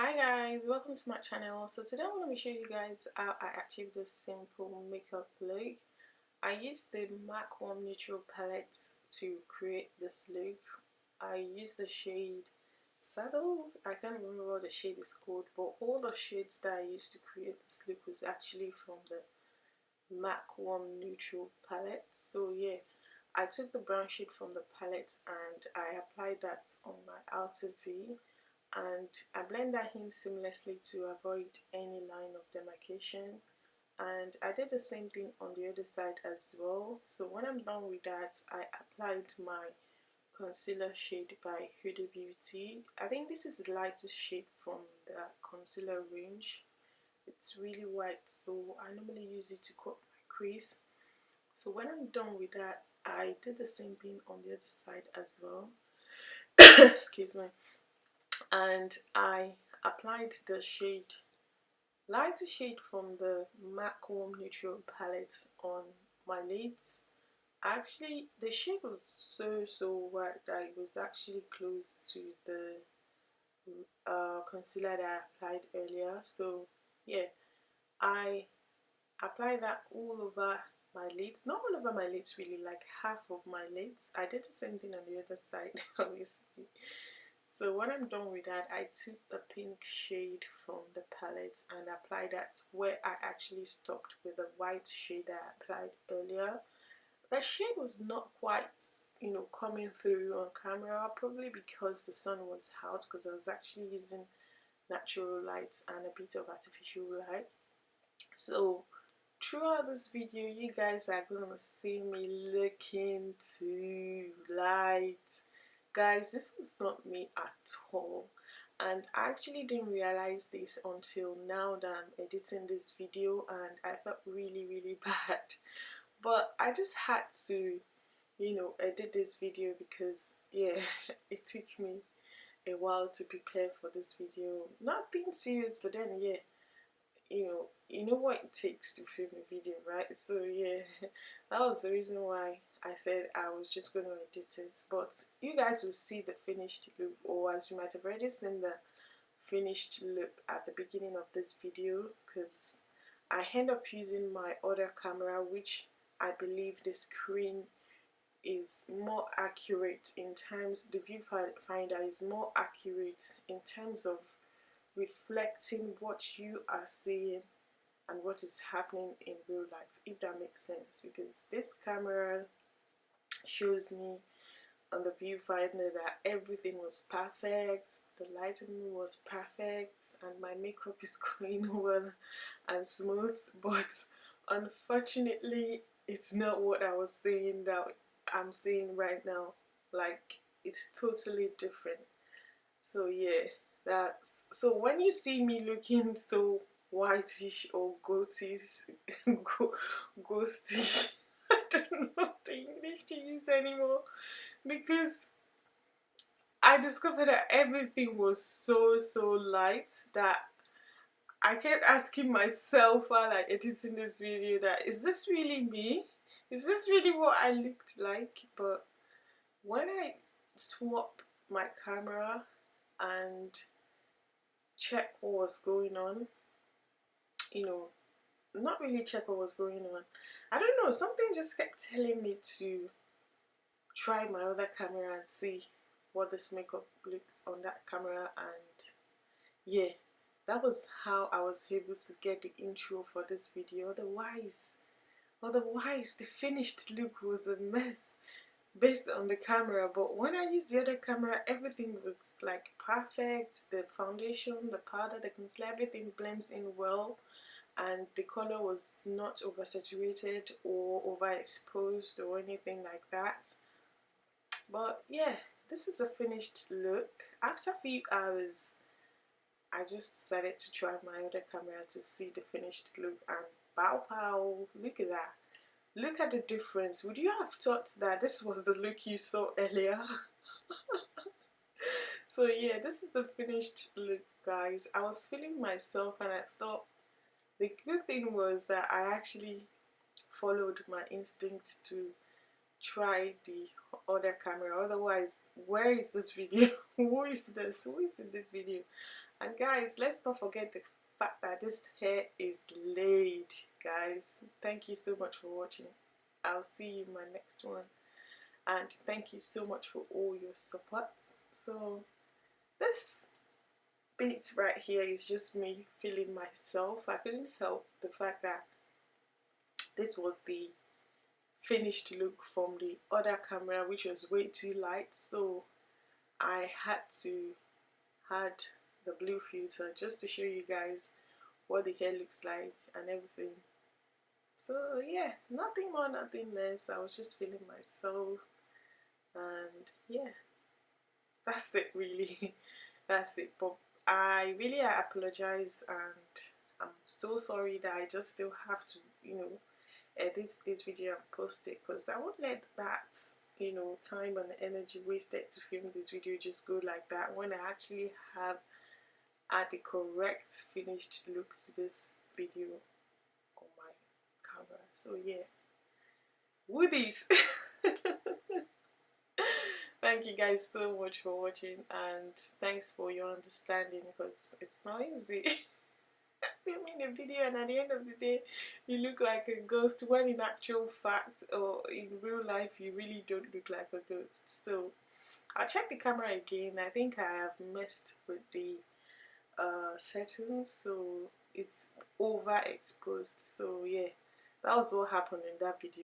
Hi guys, welcome to my channel. So today I'm going to show you guys how I achieved this simple makeup look. I used the MAC Warm Neutral palette to create this look. I used the shade Saddle. I can't remember what the shade is called, but all the shades that I used to create this look was actually from the MAC Warm Neutral palette. So yeah, I took the brown shade from the palette and I applied that on my outer V, and I blend that in seamlessly to avoid any line of demarcation. And I did the same thing on the other side as well. So when I'm done with that, I applied my concealer shade by Huda Beauty. I think this is the lightest shade from the concealer range. It's really white, so I normally use it to cut my crease. So when I'm done with that, I did the same thing on the other side as well. Excuse me. And I applied the lighter shade from the MAC Warm Neutral palette on my lids. Actually, the shade was so white that it was actually close to the concealer that I applied earlier. So yeah, I applied that all over my lids, not all over my lids really, like half of my lids. I did the same thing on the other side obviously. So when I'm done with that, I took the pink shade from the palette and applied that where I actually stopped with the white shade that I applied earlier. The shade was not quite, coming through on camera, probably because the sun was out, because I was actually using natural lights and a bit of artificial light. So throughout this video, you guys are gonna see me looking too light. Guys, this was not me at all, and I actually didn't realize this until now that I'm editing this video, and I felt really bad. But I just had to, edit this video because yeah, it took me a while to prepare for this video. Nothing serious, but then yeah, you know what it takes to film a video, right? So yeah, that was the reason why I said I was just going to edit it. But you guys will see the finished look, or as you might have already seen the finished look at the beginning of this video, because I end up using my other camera, which I believe the screen is more accurate in terms, the viewfinder is more accurate in terms of reflecting what you are seeing and what is happening in real life, if that makes sense. Because this camera shows me on the viewfinder that everything was perfect, the lighting was perfect, and my makeup is going well and smooth. But unfortunately, it's not what I was saying that I'm seeing right now. Like, it's totally different. So yeah, that's so when you see me looking so whitish or ghostish, ghostish, I don't know the English to use anymore, because I discovered that everything was so light that I kept asking myself while I editing this video that is this really me? Is this really what I looked like? But when I swap my camera and check what was going on, not really check what was going on. I don't know, something just kept telling me to try my other camera and see what this makeup looks on that camera, and yeah, that was how I was able to get the intro for this video. Otherwise the finished look was a mess based on the camera. But when I used the other camera, everything was like perfect. The foundation, the powder, the concealer, everything blends in well, and the color was not oversaturated or overexposed or anything like that. But yeah, this is a finished look. After a few hours, I just decided to try my other camera to see the finished look, and pow, look at that. Look at the difference. Would you have thought that this was the look you saw earlier? So yeah, this is the finished look, guys. I was feeling myself and I thought the good thing was that I actually followed my instinct to try the other camera. Otherwise, where is this video? Who is this? Who is in this video? And guys, let's not forget the fact that this hair is laid. Guys, thank you so much for watching. I'll see you in my next one, and thank you so much for all your support. So this bit right here is just me feeling myself. I couldn't help the fact that this was the finished look from the other camera, which was way too light, so I had to add the blue filter just to show you guys what the hair looks like and everything. So yeah, nothing more, nothing less. I was just feeling myself, and yeah, that's it really. That's it. But I really apologize, and I'm so sorry that I just still have to, you know, edit this video and post it, because I won't let that, you know, time and energy wasted to film this video just go like that when I actually have add the correct finished look to this video on my camera. So yeah, woodies. Thank you guys so much for watching, and thanks for your understanding, because it's not easy filming a video and at the end of the day you look like a ghost, when in actual fact or in real life you really don't look like a ghost. So I'll check the camera again. I think I have messed with the settings, so it's overexposed. So yeah, that was what happened in that video.